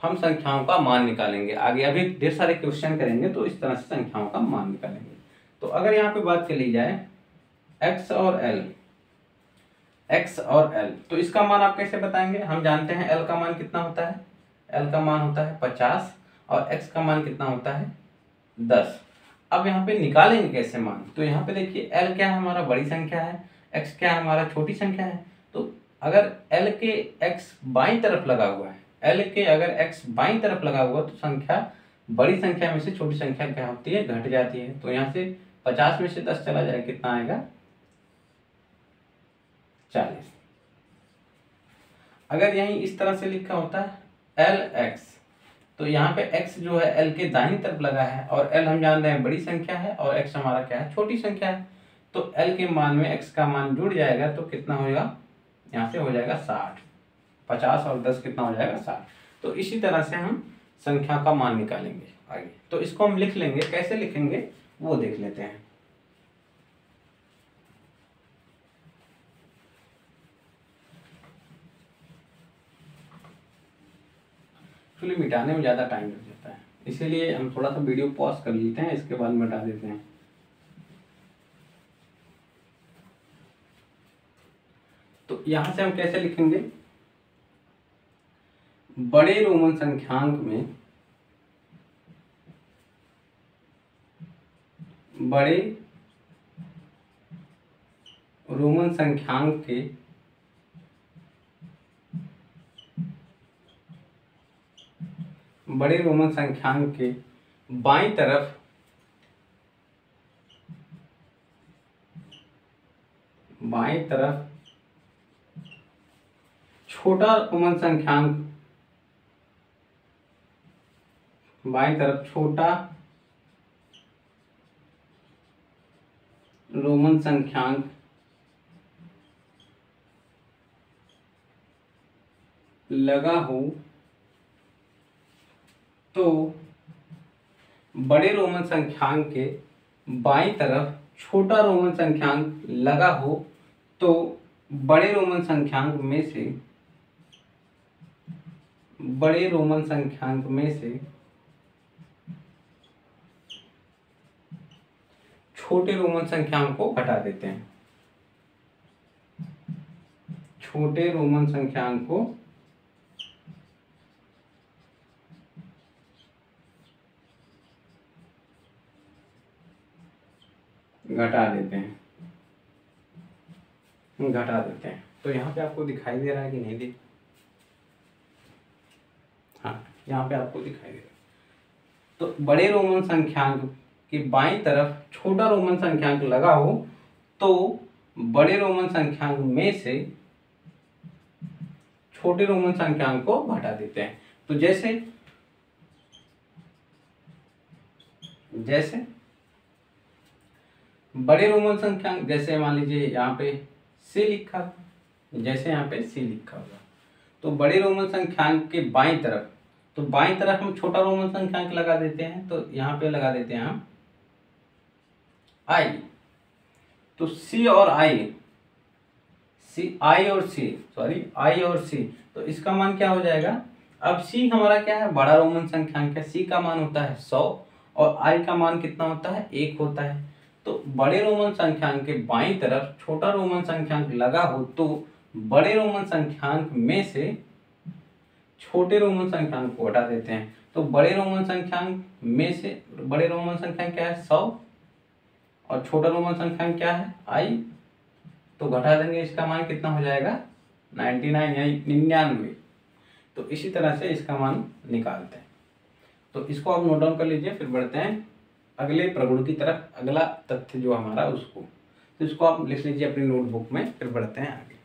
हम संख्याओं का मान निकालेंगे। आगे अभी ढेर सारे क्वेश्चन करेंगे तो इस तरह से संख्याओं का मान निकालेंगे। तो अगर यहाँ पे बात कर ली जाए x और l, तो इसका मान आप कैसे बताएंगे। हम जानते हैं l का मान कितना होता है, l का मान होता है 50 और x का मान कितना होता है 10। अब यहाँ पे निकालेंगे कैसे मान। तो यहाँ पे देखिए l क्या है, हमारा बड़ी संख्या है, x क्या है, हमारा छोटी संख्या है। तो अगर l के x बाईं तरफ लगा हुआ है, l के अगर x बाईं तरफ लगा हुआ तो संख्या बड़ी संख्या में से छोटी संख्या क्या होती है, घट जाती है। तो यहाँ से 50 में से 10 चला जाए कितना आएगा, 40। अगर यहीं इस तरह से लिखा होता है lx, तो यहाँ पे x जो है l के दाहिनी तरफ लगा है, और l हम जान रहे हैं बड़ी संख्या है और x हमारा क्या है, छोटी संख्या है। तो l के मान में x का मान जुड़ जाएगा तो कितना होगा, यहाँ से हो जाएगा 60। 50 और 10 कितना हो जाएगा, 60। तो इसी तरह से हम संख्या का मान निकालेंगे आगे। तो इसको हम लिख लेंगे, कैसे लिखेंगे वो देख लेते हैं। एक्चुअली मिटाने में ज़्यादा टाइम लग जाता है, इसीलिए हम थोड़ा सा वीडियो पॉज कर लेते हैं, इसके बाद मिटा देते हैं। तो यहाँ से हम कैसे लिखेंगे, बड़े रोमन संख्यांक में, बड़े रोमन संख्यांक के बड़े रोमन संख्यांक के बाईं तरफ छोटा रोमन संख्यांक, बाईं तरफ छोटा रोमन संख्यांक लगा हो तो बड़े रोमन संख्यांक के बाईं तरफ छोटा रोमन संख्यांक लगा हो तो बड़े रोमन संख्यांक में से, बड़े रोमन संख्यांक में से छोटे रोमन संख्यांक को घटा देते हैं, छोटे रोमन संख्यांक को घटा देते हैं, घटा देते हैं। तो यहाँ पे आपको दिखाई दे रहा है कि नहीं दिख, हाँ यहाँ पे आपको दिखाई दे रहा है। तो बड़े रोमन संख्यांक के बाईं तरफ छोटा रोमन संख्यांक लगा हो तो बड़े रोमन संख्यांक में से छोटे रोमन संख्यांक को घटा देते हैं। तो जैसे बड़े रोमन संख्यांक, जैसे मान लीजिए यहाँ पे C लिखा, जैसे यहाँ पे C लिखा होगा, तो बड़े रोमन संख्यांक के बाईं तरफ, तो बाईं तरफ हम छोटा रोमन संख्यांक लगा देते हैं। तो यहाँ पे लगा देते हैं हम I। तो C और I, आई और सी, तो इसका मान क्या हो जाएगा। अब सी हमारा क्या है, बड़ा रोमन संख्यांक है, सी का मान होता है 100 और आई का मान कितना होता है, 1 होता है। तो बड़े रोमन संख्यांक के बाईं तरफ छोटा रोमन संख्यांक लगा हो तो बड़े रोमन संख्यांक में से छोटे रोमन संख्यांक को हटा देते हैं। तो बड़े रोमन संख्यांक में से बड़े रोमन संख्यांक क्या है, 100 और छोटा रोमन संख्यांक क्या है, आई। तो घटा देंगे, इसका मान कितना हो जाएगा, 99 यानी 99। तो इसी तरह से इसका मान निकालते हैं। तो इसको आप नोट डाउन कर लीजिए, फिर बढ़ते हैं अगले प्रगुण की तरफ, अगला तथ्य जो हमारा उसको, तो इसको आप लिख लीजिए अपनी नोटबुक में, फिर बढ़ते हैं आगे।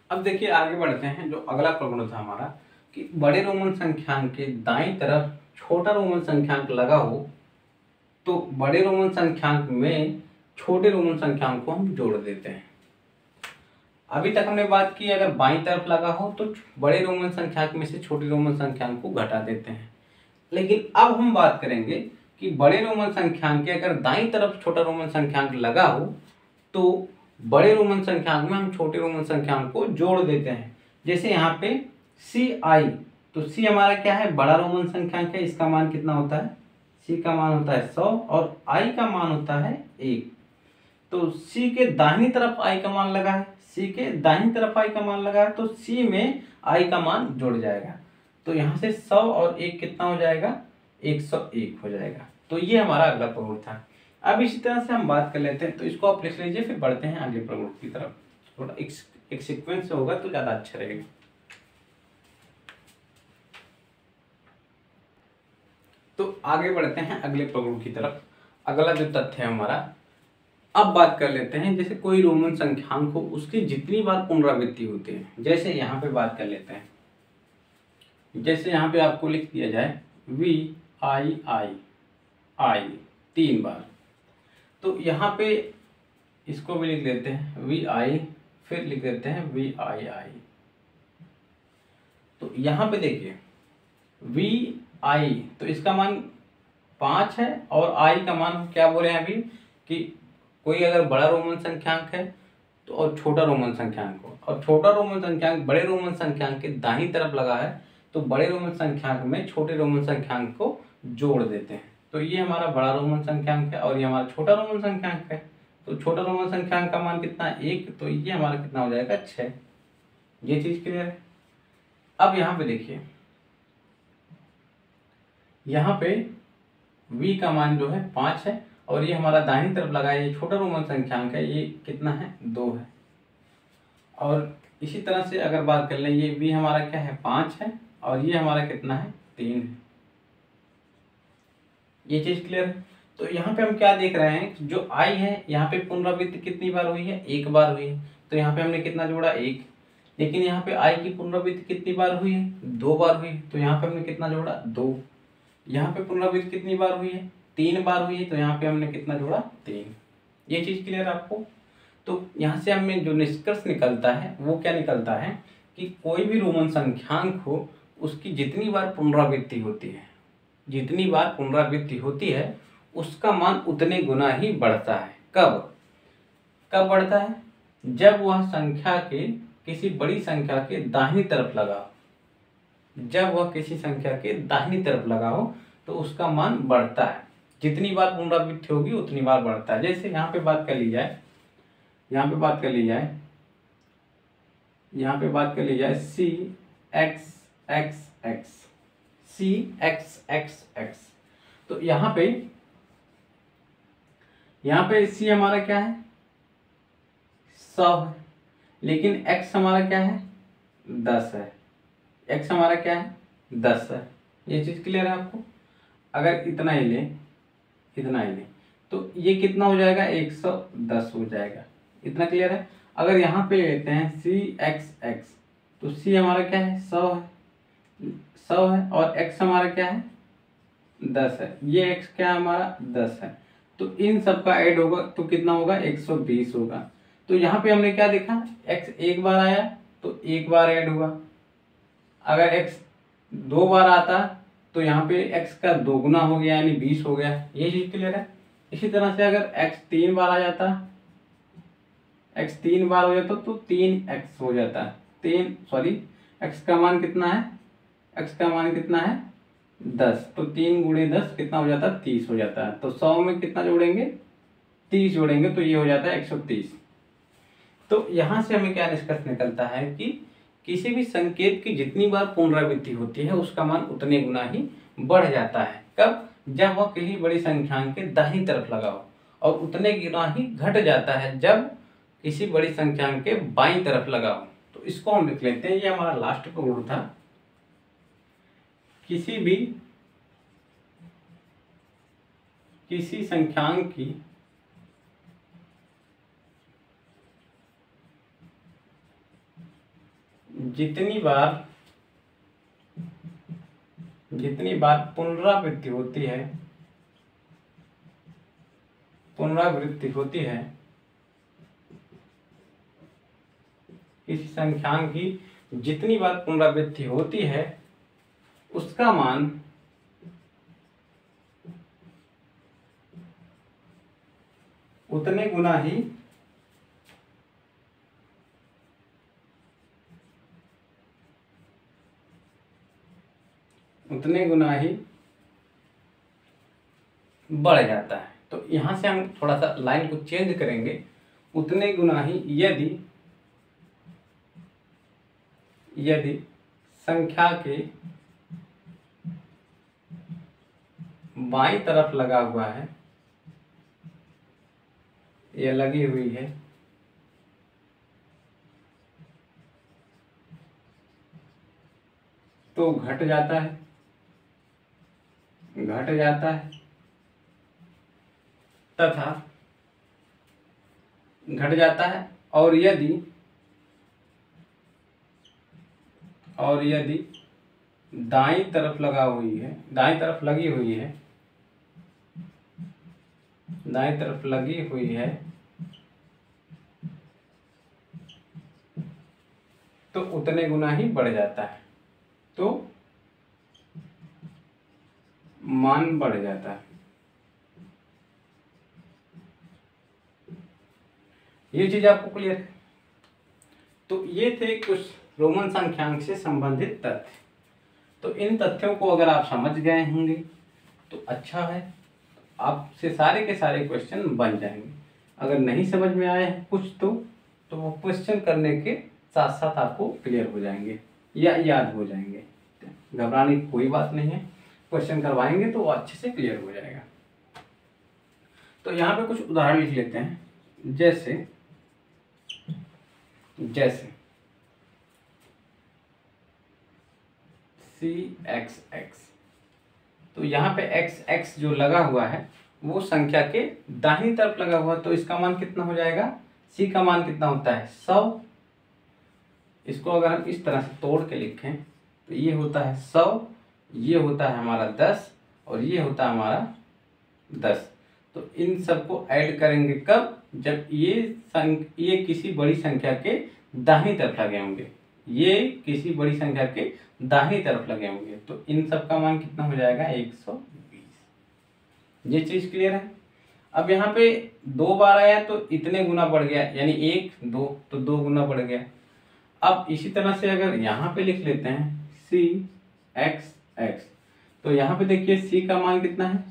अब देखिए आगे बढ़ते हैं, जो अगला प्रगुण था हमारा कि बड़े रोमन संख्यांक के दाईं तरफ छोटा रोमन संख्यांक लगा हो तो बड़े रोमन संख्यांक में छोटे रोमन संख्यांक को हम जोड़ देते हैं। अभी तक हमने बात की अगर बाईं तरफ लगा हो तो बड़े रोमन संख्यांक में से छोटे रोमन संख्यांक को घटा देते हैं, लेकिन अब हम बात करेंगे कि बड़े रोमन संख्यांक के अगर दाईं तरफ छोटा रोमन संख्यांक लगा हो तो बड़े रोमन संख्यांक में हम छोटे रोमन संख्यांक को जोड़ देते हैं। जैसे यहाँ पे सी आई, तो सी हमारा क्या है, बड़ा रोमन संख्यांक है, इसका मान कितना होता है, सी का मान होता है 100 और आई का मान होता है 1। तो सी के दाहिनी तरफ आई का मान लगा है, सी के दाहिनी तरफ आई का मान लगा है, तो सी में आई का मान जुड़ जाएगा। तो यहाँ से 100 और 1 कितना हो जाएगा, 101 हो जाएगा। तो ये हमारा अगला प्रगुण था। अब इसी तरह से हम बात कर लेते हैं, तो इसको आप लिख लीजिए, फिर बढ़ते हैं अगले प्रगुण की तरफ। थोड़ा एक सीक्वेंस से होगा तो ज़्यादा अच्छा रहेगा। तो आगे बढ़ते हैं अगले प्रगुण की तरफ। अगला जो तथ्य है हमारा, अब बात कर लेते हैं जैसे कोई रोमन संख्यांक हो उसकी जितनी बार पुनरावृत्ति होती है। जैसे यहाँ पे बात कर लेते हैं, जैसे यहाँ पे आपको लिख दिया जाए वी आई आई आई 3 बार, तो यहाँ पे इसको भी लिख देते हैं वी आई, फिर लिख देते हैं वी आई आई। तो यहाँ पे देखिए वी आई, तो इसका मान 5 है और आई का मान क्या बोले हैं अभी कि कोई अगर बड़ा रोमन संख्यांक है तो और छोटा रोमन संख्यांक हो, और छोटा रोमन संख्यांक बड़े रोमन संख्यांक के दाहिनी तरफ लगा है तो बड़े रोमन संख्यांक में छोटे रोमन संख्यांक को जोड़ देते हैं। तो ये हमारा बड़ा रोमन संख्यांक है और ये हमारा छोटा रोमन संख्यांक है। तो छोटा रोमन संख्यांक का मान कितना है, 1, तो ये हमारा कितना हो जाएगा, 6। ये चीज क्लियर है। अब यहाँ पे देखिए, यहाँ पे v का मान जो है 5 है और ये हमारा दाहिनी तरफ लगा है, ये छोटा रोमन संख्यांक है, ये कितना है, 2 है। और इसी तरह से अगर बात कर लें, ये v हमारा क्या है, 5 है और ये हमारा कितना है, 3 है। ये चीज क्लियर है। तो यहाँ पे हम क्या देख रहे हैं, जो i है यहाँ पे पुनरावृत्ति कितनी बार हुई है, 1 बार हुई है। तो यहाँ पे हमने कितना जोड़ा, 1। लेकिन यहाँ पे i की पुनरावृत्ति कितनी बार हुई है, 2 बार हुई है। तो यहाँ पे हमने कितना जोड़ा, 2। यहाँ पे पुनरावृत्ति कितनी बार हुई है, 3 बार हुई है। तो यहाँ पे हमने कितना जोड़ा, 3। ये चीज क्लियर है आपको। तो यहाँ से हमें जो निष्कर्ष निकलता है वो क्या निकलता है कि कोई भी रोमन संख्यांक हो उसकी जितनी बार पुनरावृत्ति होती है, जितनी बार पुनरावृत्ति होती है उसका मान उतने गुना ही बढ़ता है। कब कब बढ़ता है, जब वह संख्या के किसी बड़ी संख्या के दाहिनी तरफ लगा हो। जब वह किसी संख्या के दाहिनी तरफ लगा हो तो उसका मान बढ़ता है। जितनी बार पुनरावृत्ति होगी उतनी बार बढ़ता है। जैसे यहाँ पे बात कर ली जाए, यहाँ पे बात कर ली जाए, यहाँ पे बात कर ली जाए सी एक्स एक्स एक्स, सी एक्स एक्स एक्स। तो यहाँ पे सी हमारा क्या है, 100 है, लेकिन x हमारा क्या है, 10 है। x हमारा क्या है, 10 है। ये चीज क्लियर है आपको। अगर इतना ही ले तो ये कितना हो जाएगा, 110 हो जाएगा। इतना क्लियर है। अगर यहाँ पे लेते हैं सी एक्स एक्स, तो सी हमारा क्या है, 100 है और x हमारा क्या है, 10 है। ये x क्या है हमारा, 10 है। तो इन सब का ऐड होगा तो कितना होगा, 120 होगा। तो यहाँ पे हमने क्या देखा, x एक बार आया तो एक बार ऐड हुआ। अगर x 2 बार आता तो यहाँ पे x का 2 गुना हो गया यानी 20 हो गया। ये चीज क्लियर है। इसी तरह से अगर x 3 बार आ जाता x 3 बार हो जाता तो 3x हो जाता है। x का मान कितना है, x का मान कितना है 10, तो 3 गुणे 10 कितना हो जाता है 30 हो जाता है। तो 100 में कितना जोड़ेंगे 30 जोड़ेंगे तो ये हो जाता है 130। तो यहाँ से हमें क्या निष्कर्ष निकलता है कि किसी भी संकेत की जितनी बार पुनरावृत्ति होती है उसका मान उतने गुना ही बढ़ जाता है। कब, जब वह किसी बड़ी संख्या के दाहिनी तरफ लगा हो, और उतने गुना ही घट जाता है जब किसी बड़ी संख्या के बाईं तरफ लगा हो। तो इसको हम लिख लेते हैं, ये हमारा लास्ट का गुण था। किसी संख्यांक की जितनी बार पुनरावृत्ति होती है किसी संख्यांक की जितनी बार पुनरावृत्ति होती है उसका मान उतने गुना ही बढ़ जाता है। तो यहां से हम थोड़ा सा लाइन को चेंज करेंगे, उतने गुना ही यदि संख्या के बाईं तरफ लगा हुआ है या लगी हुई है तो घट जाता है तथा घट जाता है। और यदि दाईं तरफ लगी हुई है तो उतने गुना ही बढ़ जाता है, तो मान बढ़ जाता है। ये चीज आपको क्लियर है। तो ये थे कुछ रोमन संख्यांक से संबंधित तथ्य। तो इन तथ्यों को अगर आप समझ गए होंगे तो अच्छा है, आपसे सारे के सारे क्वेश्चन बन जाएंगे। अगर नहीं समझ में आए हैं कुछ तो वो क्वेश्चन करने के साथ साथ आपको क्लियर हो जाएंगे या याद हो जाएंगे। घबराने की कोई बात नहीं है, क्वेश्चन करवाएंगे तो वो अच्छे से क्लियर हो जाएगा। तो यहाँ पे कुछ उदाहरण लिख लेते हैं, जैसे CXX। तो यहाँ पे XX जो लगा हुआ है वो संख्या के दाहिनी तरफ लगा हुआ है, तो इसका मान कितना हो जाएगा, C का मान कितना होता है 100। इसको अगर हम इस तरह से तोड़ के लिखें तो ये होता है 100, ये होता है हमारा 10 और ये होता है हमारा 10। तो इन सबको ऐड करेंगे कब, जब ये किसी बड़ी संख्या के दाहिनी तरफ लगे होंगे, तो इन सब का मान कितना हो जाएगा 120। ये चीज क्लियर है। अब यहाँ पे 2 बार आया तो इतने गुना बढ़ गया, यानी 1 2 तो 2 गुना बढ़ गया। अब इसी तरह से अगर यहाँ पे लिख लेते हैं CXX, तो यहाँ पे देखिए C का मान कितना है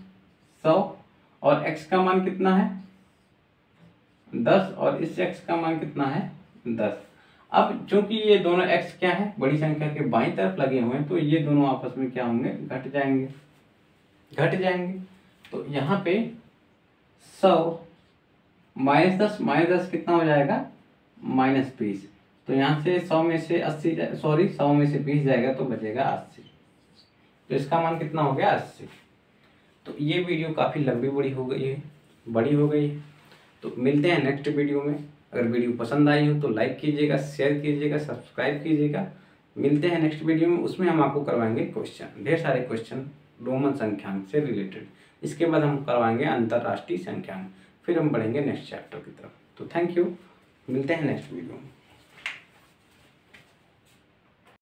100 और X का मान कितना है 10 और इस X का मान कितना है 10। अब चूंकि ये दोनों X क्या है, बड़ी संख्या के बाईं तरफ लगे हुए हैं, तो ये दोनों आपस में क्या होंगे, घट जाएंगे। तो यहाँ पे 100 -10 कितना हो जाएगा -20। तो यहाँ से 100 में से 20 जाएगा तो बचेगा 80। तो इसका मान कितना हो गया 80। तो ये वीडियो काफ़ी लंबी बड़ी हो गई है। तो मिलते हैं नेक्स्ट वीडियो में। अगर वीडियो पसंद आई हो तो लाइक कीजिएगा, शेयर कीजिएगा, सब्सक्राइब कीजिएगा। मिलते हैं नेक्स्ट वीडियो में, उसमें हम आपको करवाएंगे क्वेश्चन, ढेर सारे क्वेश्चन रोमन संख्यांक से रिलेटेड। इसके बाद हम करवाएंगे अंतरराष्ट्रीय संख्यांक, फिर हम बढ़ेंगे नेक्स्ट चैप्टर की तरफ। तो थैंक यू, मिलते हैं नेक्स्ट वीडियो में।